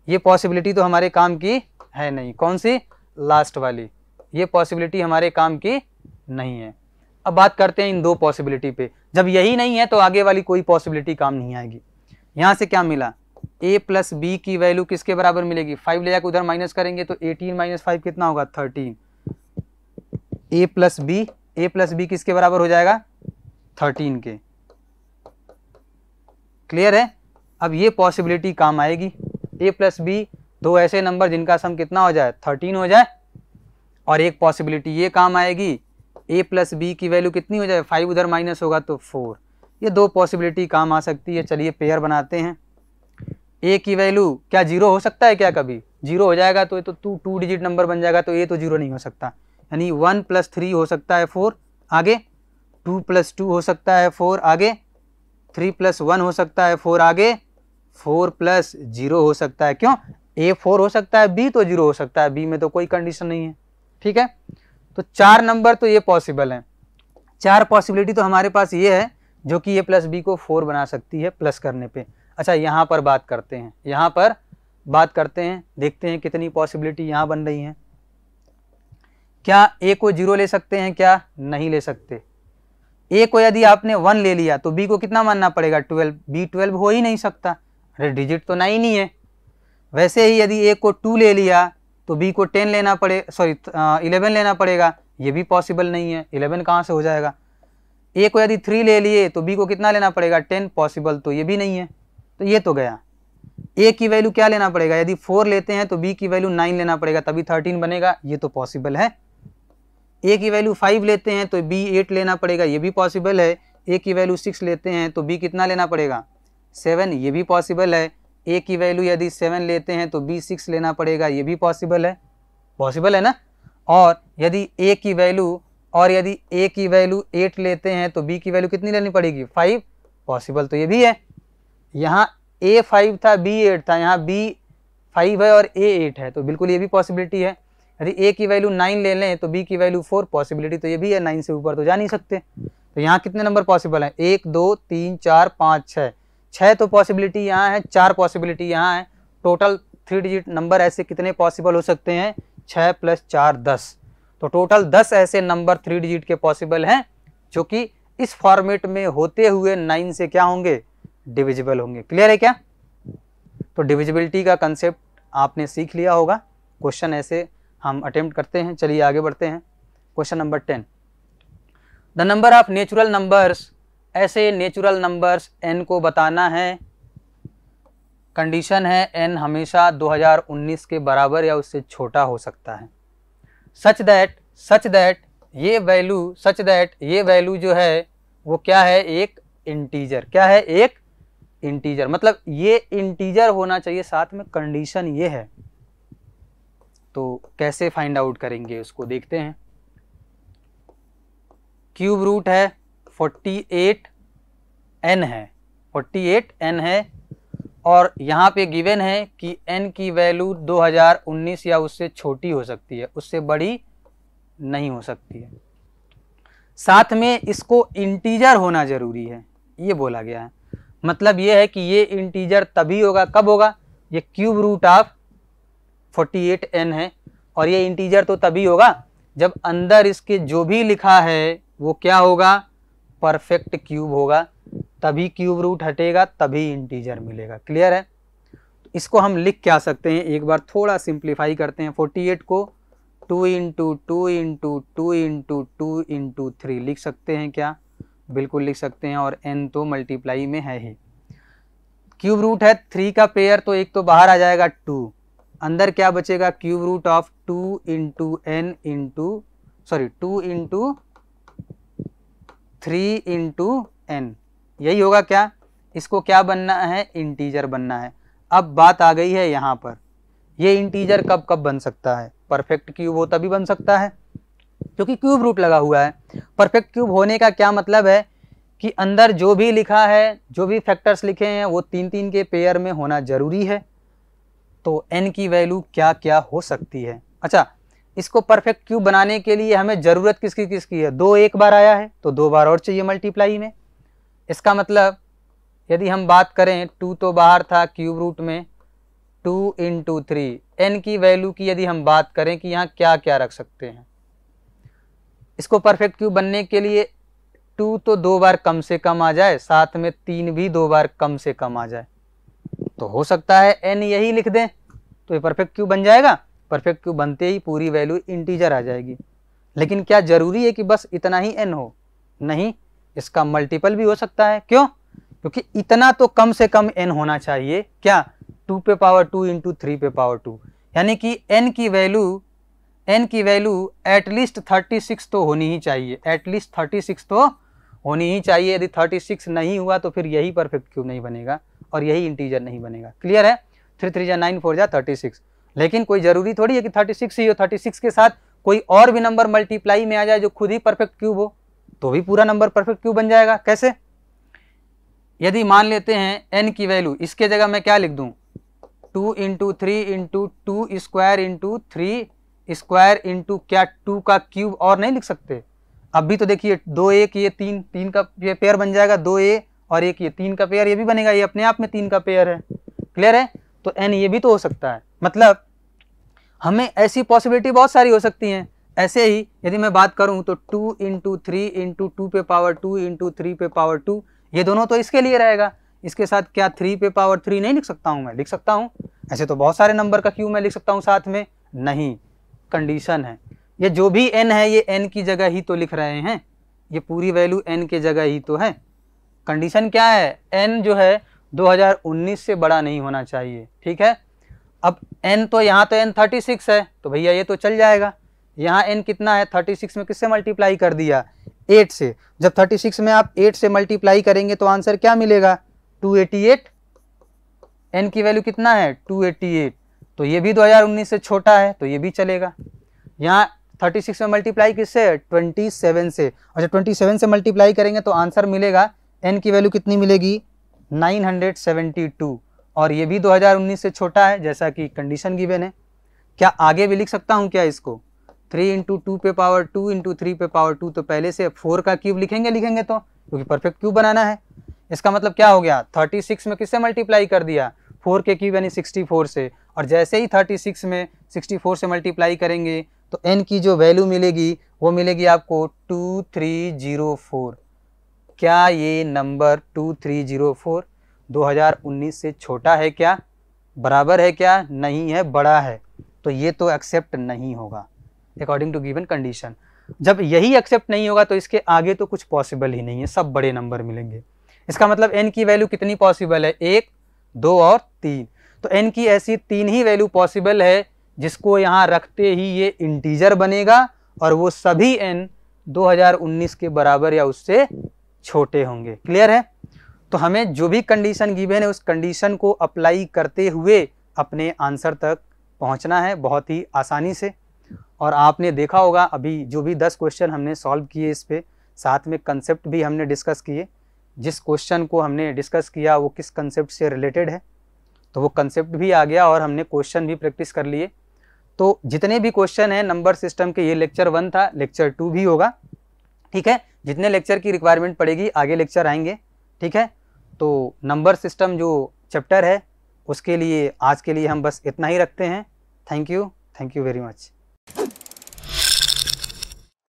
ये पॉसिबिलिटी तो हमारे काम की है नहीं, कौन सी, लास्ट वाली, ये पॉसिबिलिटी हमारे काम की नहीं है। अब बात करते हैं इन दो पॉसिबिलिटी पे, जब यही नहीं है तो आगे वाली कोई पॉसिबिलिटी काम नहीं आएगी। यहाँ से क्या मिला, a प्लस बी की वैल्यू किसके बराबर मिलेगी, 5 ले जाकर उधर माइनस करेंगे तो 18 - 5 कितना होगा, 13। a प्लस बी किसके बराबर हो जाएगा, 13 के। क्लियर है, अब ये पॉसिबिलिटी काम आएगी, a प्लस बी दो ऐसे नंबर जिनका सम कितना हो जाए, 13 हो जाए। और एक पॉसिबिलिटी ये काम आएगी, a प्लस बी की वैल्यू कितनी हो जाए, 5 उधर माइनस होगा तो 4। ये दो पॉसिबिलिटी काम आ सकती है। चलिए पेयर बनाते हैं। a की वैल्यू क्या 0 हो सकता है क्या, कभी 0 हो जाएगा तो ये तो 2 डिजिट नंबर बन जाएगा, तो a तो 0 नहीं हो सकता, यानी 1 + 3 हो सकता है 4, आगे 2 + 2 हो सकता है 4, आगे 3 + 1 हो सकता है 4, आगे 4 + 0 हो सकता है, क्यों, a 4 हो सकता है, b तो 0 हो सकता है, b में तो कोई कंडीशन नहीं है। ठीक है, तो 4 नंबर तो ये पॉसिबल है, 4 पॉसिबिलिटी तो हमारे पास ये है जो कि a प्लस बी को 4 बना सकती है प्लस करने पे। अच्छा, यहाँ पर बात करते हैं, यहाँ पर बात करते हैं, देखते हैं कितनी पॉसिबिलिटी यहाँ बन रही हैं। क्या a को 0 ले सकते हैं क्या, नहीं ले सकते। a को यदि आपने 1 ले लिया तो b को कितना मानना पड़ेगा, 12, b 12 हो ही नहीं सकता, अरे डिजिट तो 9 ही है। वैसे ही यदि a को 2 ले लिया तो b को 10 लेना पड़े, सॉरी 11 लेना पड़ेगा, ये भी पॉसिबल नहीं है, 11 कहाँ से हो जाएगा। a को यदि 3 ले लिए तो b को कितना लेना पड़ेगा, 10, पॉसिबल तो ये भी नहीं है, तो ये तो गया। a की वैल्यू क्या लेना पड़ेगा, यदि 4 लेते हैं तो b की वैल्यू 9 लेना पड़ेगा, तभी 13 बनेगा, ये तो पॉसिबल है। a की वैल्यू 5 लेते हैं तो b 8 लेना पड़ेगा, ये भी पॉसिबल है। a की वैल्यू 6 लेते हैं तो b कितना लेना पड़ेगा, 7, ये भी पॉसिबल है। a की वैल्यू यदि 7 लेते हैं तो b 6 लेना पड़ेगा, ये भी पॉसिबल है ना। और यदि a की वैल्यू 8 लेते हैं तो b की वैल्यू कितनी लेनी पड़ेगी, 5, पॉसिबल तो ये भी है। यहाँ a 5 था, b 8 था, यहाँ b 5 है और a 8 है, तो बिल्कुल ये भी पॉसिबिलिटी है। यदि a की वैल्यू 9 ले लें तो b की वैल्यू 4, पॉसिबिलिटी तो ये भी है, 9 से ऊपर तो जा नहीं सकते। तो यहाँ कितने नंबर पॉसिबल हैं, 1 2 3 4 5 6, 6 तो पॉसिबिलिटी यहाँ है, 4 पॉसिबिलिटी यहाँ है। टोटल 3 डिजिट नंबर ऐसे कितने पॉसिबल हो सकते हैं, 6 + 4 10, तो टोटल 10 ऐसे नंबर 3 डिजिट के पॉसिबल हैं जो कि इस फॉर्मेट में होते हुए 9 से क्या होंगे, डिविजिबल होंगे। क्लियर है क्या, तो डिविजिबिलिटी का कंसेप्ट आपने सीख लिया होगा। क्वेश्चन ऐसे हम अटेम्प्ट करते हैं। चलिए आगे बढ़ते हैं। Question number 10, the number of natural numbers, ऐसे नेचुरल नंबर्स n को बताना है। कंडीशन है n हमेशा 2019 के बराबर या उससे छोटा हो सकता है। सच दैट ये वैल्यू जो है वो क्या है, एक इंटीजर। क्या है, एक इंटीजर, मतलब ये इंटीजर होना चाहिए। साथ में कंडीशन ये है, तो कैसे फाइंड आउट करेंगे उसको देखते हैं। क्यूब रूट है 48n है और यहाँ पे गिवन है कि n की वैल्यू 2019 या उससे छोटी हो सकती है, उससे बड़ी नहीं हो सकती है। साथ में इसको इंटीजर होना जरूरी है, ये बोला गया है। मतलब ये है कि ये इंटीजर तभी होगा, कब होगा, ये क्यूब रूट ऑफ 48n है और ये इंटीजर तो तभी होगा जब अंदर इसके जो भी लिखा है वो क्या होगा, परफेक्ट क्यूब होगा। तभी क्यूब रूट हटेगा, तभी इंटीजर मिलेगा। क्लियर है? इसको हम लिख क्या सकते हैं, एक बार थोड़ा सिंप्लीफाई करते हैं। 48 को 2 इंटू 2 इंटू 2 इंटू 2 इंटू 3 लिख सकते हैं क्या? बिल्कुल लिख सकते हैं। और n तो मल्टीप्लाई में है ही। क्यूब रूट है 3 का पेयर, तो एक तो बाहर आ जाएगा 2, अंदर क्या बचेगा, cube root of 2 into n into 2 into 3 into n, यही होगा क्या? इसको क्या बनना है, इंटीजर बनना है। अब बात आ गई है यहाँ पर, ये इंटीजर कब कब बन सकता है? परफेक्ट क्यूब हो तभी बन सकता है क्योंकि क्यूब रूट लगा हुआ है। परफेक्ट क्यूब होने का क्या मतलब है कि अंदर जो भी लिखा है, जो भी फैक्टर्स लिखे हैं वो 3-3 के पेयर में होना जरूरी है। तो n की वैल्यू क्या क्या हो सकती है? अच्छा, इसको परफेक्ट क्यूब बनाने के लिए हमें जरूरत किसकी है? 2 एक बार आया है तो 2 बार और चाहिए मल्टीप्लाई में। इसका मतलब यदि हम बात करें 2 तो बाहर था क्यूब रूट में, 2 इंटू 3, n की वैल्यू की यदि हम बात करें कि यहाँ क्या क्या रख सकते हैं, इसको परफेक्ट क्यूब बनने के लिए 2 तो 2 बार कम से कम आ जाए, साथ में 3 भी 2 बार कम से कम आ जाए, तो हो सकता है n यही लिख दें तो ये परफेक्ट क्यूब बन जाएगा। परफेक्ट क्यूब बनते ही पूरी वैल्यू इंटीजर आ जाएगी। लेकिन क्या जरूरी है कि बस इतना ही n हो? नहीं, इसका मल्टीपल भी हो सकता है। क्यों? क्योंकि इतना तो कम से कम n होना चाहिए। क्या? 2 पे पावर 2 इंटू 3 पे पावर 2, यानी कि n की वैल्यू एटलीस्ट 36 तो होनी ही चाहिए। एटलीस्ट 36 तो होनी ही चाहिए। यदि 36 नहीं हुआ तो फिर यही परफेक्ट क्यूब नहीं बनेगा और यही इंटीजर नहीं बनेगा। क्लियर है? 3 3 जा 9 4 जा 36। लेकिन कोई जरूरी थोड़ी है कि 36 ही हो। 36 के साथ कोई और भी नंबर मल्टीप्लाई में आ जाए जो खुद ही परफेक्ट क्यूब हो तो भी पूरा नंबर परफेक्ट क्यूब बन जाएगा। कैसे? यदि मान लेते हैं n की वैल्यू, इसके जगह मैं क्या लिख दूं, 2 into 3 into 2 square into 3 square into क्या 2 का क्यूब और नहीं लिख सकते? अब भी तो देखिए 2 1 ये 3 का ये पेयर बन जाएगा, 2a और 1 ये 3 का पेयर, ये भी बनेगा, ये अपने आप में 3 का पेयर है। क्लियर है? तो n ये भी तो हो सकता है। मतलब हमें ऐसी पॉसिबिलिटी बहुत सारी हो सकती हैं। ऐसे ही यदि मैं बात करूं तो 2 इंटू 3 इंटू 2 पे पावर 2 इंटू 3 पे पावर 2, ये दोनों तो इसके लिए रहेगा। इसके साथ क्या 3 पे पावर 3 नहीं लिख सकता हूं? मैं लिख सकता हूं। ऐसे तो बहुत सारे नंबर का क्यूब मैं लिख सकता हूं साथ में। नहीं, कंडीशन है, ये जो भी n है ये n की जगह ही तो लिख रहे हैं, ये पूरी वैल्यू n के जगह ही तो है। कंडीशन क्या है? n जो है 2019 से बड़ा नहीं होना चाहिए। ठीक है? अब n तो यहाँ तो n 36 है तो भैया ये तो चल जाएगा। यहाँ n कितना है? 36 में किससे मल्टीप्लाई कर दिया? 8 से। जब 36 में आप 8 से मल्टीप्लाई करेंगे तो आंसर क्या मिलेगा? 288। n की वैल्यू कितना है? 288। तो ये भी 2019 से छोटा है तो ये भी चलेगा। यहाँ 36 में मल्टीप्लाई किससे? 27 से। और जब 27 से मल्टीप्लाई करेंगे तो आंसर मिलेगा, n की वैल्यू कितनी मिलेगी? 972। और ये भी 2019 से छोटा है जैसा कि कंडीशन गिवन है। क्या आगे भी लिख सकता हूँ क्या इसको? 3 इंटू 2 पे पावर 2 इंटू 3 पे पावर 2, तो पहले से 4 का क्यूब लिखेंगे तो, क्योंकि परफेक्ट क्यूब बनाना है। इसका मतलब क्या हो गया? 36 में किससे मल्टीप्लाई कर दिया? 4 के क्यूब यानी 64 से। और जैसे ही 36 में 64 से मल्टीप्लाई करेंगे तो n की जो वैल्यू मिलेगी वो मिलेगी आपको 2304। क्या ये नंबर 2304 2019 से छोटा है क्या? बराबर है क्या? नहीं है, बड़ा है। तो ये तो एक्सेप्ट नहीं होगा अकॉर्डिंग टू गिवन कंडीशन। जब यही एक्सेप्ट नहीं होगा तो इसके आगे तो कुछ पॉसिबल ही नहीं है, सब बड़े नंबर मिलेंगे। इसका मतलब n की वैल्यू कितनी पॉसिबल है, 1, 2 और 3। तो n की ऐसी 3 ही वैल्यू पॉसिबल है जिसको यहाँ रखते ही ये इंटीजर बनेगा और वो सभी n 2019 के बराबर या उससे छोटे होंगे। क्लियर है? तो हमें जो भी कंडीशन गिवन है उस कंडीशन को अप्लाई करते हुए अपने आंसर तक पहुंचना है बहुत ही आसानी से। और आपने देखा होगा अभी जो भी 10 क्वेश्चन हमने सॉल्व किए इस पे, साथ में कंसेप्ट भी हमने डिस्कस किए। जिस क्वेश्चन को हमने डिस्कस किया वो किस कंसेप्ट से रिलेटेड है, तो वो कंसेप्ट भी आ गया और हमने क्वेश्चन भी प्रैक्टिस कर लिए। तो जितने भी क्वेश्चन हैं नंबर सिस्टम के, ये लेक्चर 1 था, लेक्चर 2 भी होगा। ठीक है, जितने लेक्चर की रिक्वायरमेंट पड़ेगी आगे लेक्चर आएंगे। ठीक है, तो नंबर सिस्टम जो चैप्टर है उसके लिए आज के लिए हम बस इतना ही रखते हैं। Thank you very much.